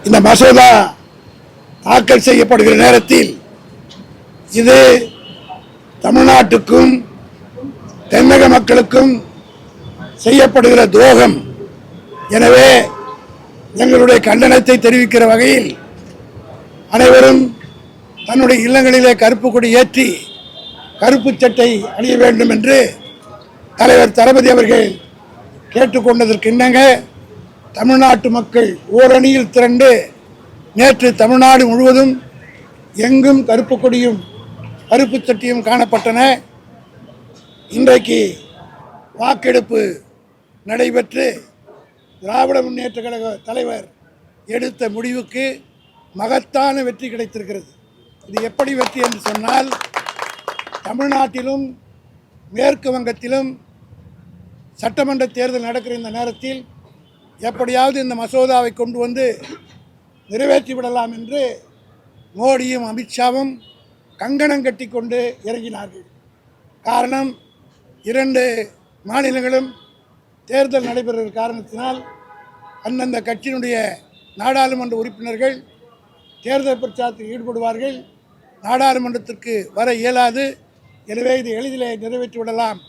இந்த மசோதா தாக்கல் செய்யப்படுகிற நேரத்தில் இது தமிழ்நாட்டுக்கும் தென்னக மக்களுக்கும் செய்யப்படுகிற துரோகம். எனவே எங்களுடைய கண்டனத்தை தெரிவிக்கிற வகையில் அனைவரும் தன்னுடைய இல்லங்களிலே கருப்பு கொடி ஏற்றி கருப்பு சட்டை அணிய வேண்டும் என்று தலைவர் தளபதி அவர்கள் கேட்டுக்கொண்டதற்கு இணங்க தமிழ்நாட்டு மக்கள் ஓரணியில் திரண்டு நேற்று தமிழ்நாடு முழுவதும் எங்கும் கருப்பு கொடியும் கருப்பு சட்டையும் காணப்பட்டன. இன்றைக்கு வாக்கெடுப்பு நடைபெற்று திராவிட முன்னேற்ற கழக தலைவர் எடுத்த முடிவுக்கு மகத்தான வெற்றி கிடைத்திருக்கிறது. இது எப்படி வெற்றி என்று சொன்னால், தமிழ்நாட்டிலும் மேற்கு வங்கத்திலும் சட்டமன்ற தேர்தல் நடக்கிற இந்த நேரத்தில் எப்படியாவது இந்த மசோதாவை கொண்டு வந்து நிறைவேற்றிவிடலாம் என்று மோடியும் அமித்ஷாவும் கங்கணம் கட்டி கொண்டு இறங்கினார்கள். காரணம், 2 மாநிலங்களும் தேர்தல் நடைபெறுகிற காரணத்தினால் அந்தந்த கட்சியினுடைய நாடாளுமன்ற உறுப்பினர்கள் தேர்தல் பிரச்சாரத்தில் ஈடுபடுவார்கள். நாடாளுமன்றத்திற்கு வர இயலாது. எனவே இது எளிதிலே நிறைவேற்றிவிடலாம்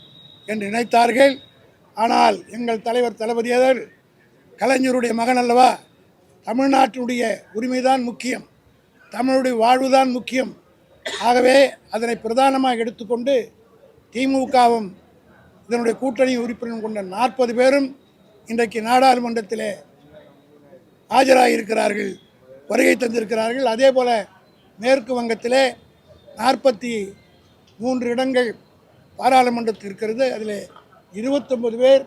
என்று நினைத்தார்கள். ஆனால் எங்கள் தலைவர் தளபதியார் கலைஞருடைய மகன் அல்லவா, தமிழ்நாட்டினுடைய உரிமைதான் முக்கியம், தமிழுடைய வாழ்வுதான் முக்கியம். ஆகவே அதனை பிரதானமாக எடுத்துக்கொண்டு திமுகவும் இதனுடைய கூட்டணி உறுப்பினர் கொண்ட 40 பேரும் இன்றைக்கு நாடாளுமன்றத்தில் ஆஜராகியிருக்கிறார்கள், வருகை தந்திருக்கிறார்கள். அதே போல் மேற்கு வங்கத்திலே 43 இடங்கள் பாராளுமன்றத்தில் இருக்கிறது. அதில் 29 பேர்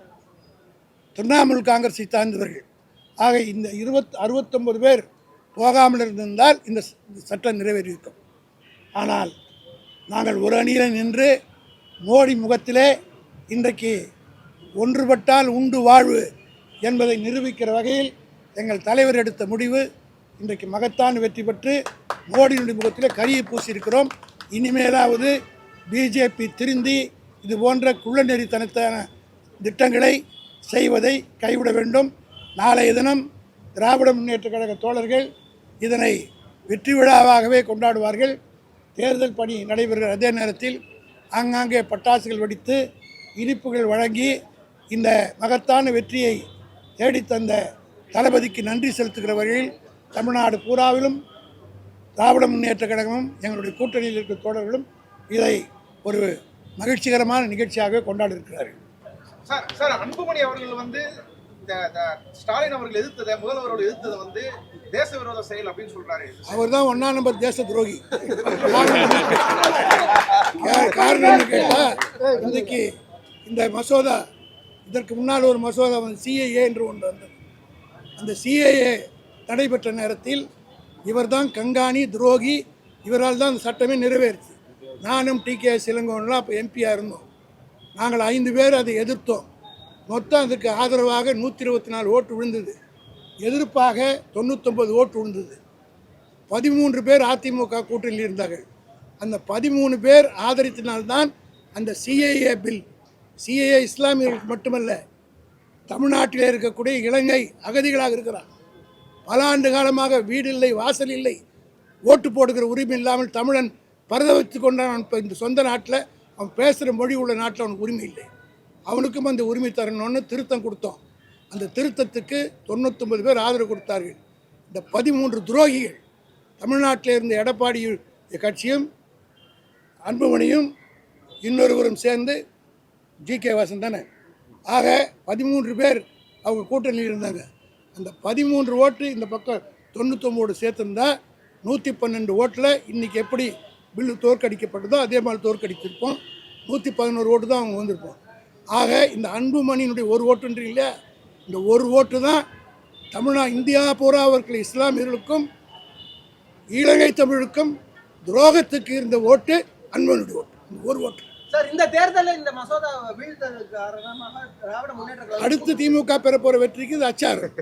திரிணாமுல் காங்கிரஸை சார்ந்தவர்கள். ஆக இந்த 69 பேர் போகாமல் இருந்திருந்தால் இந்த சட்டம் நிறைவேறியிருக்கும். ஆனால் நாங்கள் ஒரு அணியில் நின்று மோடி முகத்திலே இன்றைக்கு ஒன்றுபட்டால் உண்டு வாழ்வு என்பதை நிரூபிக்கிற வகையில் எங்கள் தலைவர் எடுத்த முடிவு இன்றைக்கு மகத்தான வெற்றி பெற்று மோடியினுடைய முகத்திலே கரியை பூசியிருக்கிறோம். இனிமேலாவது பிஜேபி திருந்தி இது போன்ற குள்ளநெறித்தனத்தான திட்டங்களை செய்வதை கைவிட வேண்டும். நாளைய தினம் திராவிட முன்னேற்ற கழக தோழர்கள் இதனை வெற்றி விழாவாகவே கொண்டாடுவார்கள். தேர்தல் பணி நடைபெறுகிற அதே நேரத்தில் ஆங்காங்கே பட்டாசுகள் வெடித்து இனிப்புகள் வழங்கி இந்த மகத்தான வெற்றியை தேடித்தந்த தளபதிக்கு நன்றி செலுத்துகிற வகையில் தமிழ்நாடு பூராவிலும் திராவிட முன்னேற்ற கழகமும் எங்களுடைய கூட்டணியில் இருக்கிற தோழர்களும் இதை ஒரு மகிழ்ச்சிகரமான நிகழ்ச்சியாக கொண்டாடி இருக்கிறார்கள். சார் அன்புமணி அவர்கள் ஸ்டாலின் அவர்கள் எதிர்த்ததை, முதல்வரோடு எதிர்த்ததை தேச விரோத செயல் அப்படின்னு சொல்றாரு. அவர் தான் 1ஆம் நம்பர் தேச துரோகி. காரணம் கேட்டா, இன்றைக்கு இந்த மசோதா, இதற்கு முன்னால் ஒரு மசோதா சிஏஏ என்று ஒன்று வந்தது. அந்த சிஏஏ நடைபெற்ற நேரத்தில் இவர் தான் கங்காணி துரோகி, இவரால் தான் அந்த சட்டமே நிறைவேறுச்சு. நானும் டிகே இளங்கோவன்லாம் அப்போ எம்பியாக இருந்தோம். நாங்கள் 5 பேர் அதை எதிர்த்தோம். மொத்தம் அதுக்கு ஆதரவாக 124 ஓட்டு விழுந்தது, எதிர்ப்பாக 99 ஓட்டு விழுந்தது. 13 பேர் அதிமுக கூட்டணியில் இருந்தார்கள். அந்த 13 பேர் ஆதரித்தினால்தான் அந்த சிஏஏ பில், சிஏஏ இஸ்லாமியர்களுக்கு மட்டுமல்ல, தமிழ்நாட்டிலே இருக்கக்கூடிய இலங்கை அகதிகளாக இருக்கிறார், பல ஆண்டு காலமாக வீடு இல்லை, வாசல் இல்லை, ஓட்டு போடுகிற உரிமை இல்லாமல் தமிழன் பரதவித்து கொண்டான். இப்போ இந்த சொந்த நாட்டில் அவன் பேசுகிற மொழி உள்ள நாட்டில் அவனுக்கு உரிமை இல்லை. அவனுக்கும் அந்த உரிமை தரணும்னு திருத்தம் கொடுத்தோம். அந்த திருத்தத்துக்கு 99 பேர் ஆதரவு கொடுத்தார்கள். இந்த 13 துரோகிகள் தமிழ்நாட்டில் இருந்த எடப்பாடி கட்சியும் அன்புமணியும் இன்னொருவரும் சேர்ந்து ஜிகே வாசன் தானே, ஆக 13 பேர் அவங்க கூட்டணியில் இருந்தாங்க. அந்த 13 ஓட்டு இந்த பக்கம் 99 சேர்த்துருந்தா 112 ஓட்டில் இன்றைக்கி எப்படி பில்லு தோற்கடிக்கப்பட்டதோ அதே மாதிரி தோற்கடிச்சிருப்போம். 111 ஓட்டு தான் அவங்க வந்திருப்போம். ஆக இந்த அன்புமணியினுடைய ஒரு ஓட்டுன்றி இல்லையா, இந்த ஒரு ஓட்டு தான் இந்தியா பூரா அவர்கள் இஸ்லாமியர்களுக்கும் இலங்கை தமிழுக்கும் துரோகத்துக்கு இருந்த ஓட்டு அன்புமணியுடைய ஓட்டு, இந்த ஒரு ஓட்டு. சார், இந்த தேர்தலில் இந்த மசோதா வீழ்த்ததற்கு காரணமாக திராவிட முன்னேற்ற கழகம் அடுத்து திமுக பெற போற வெற்றிக்கு இது அச்சாரம்.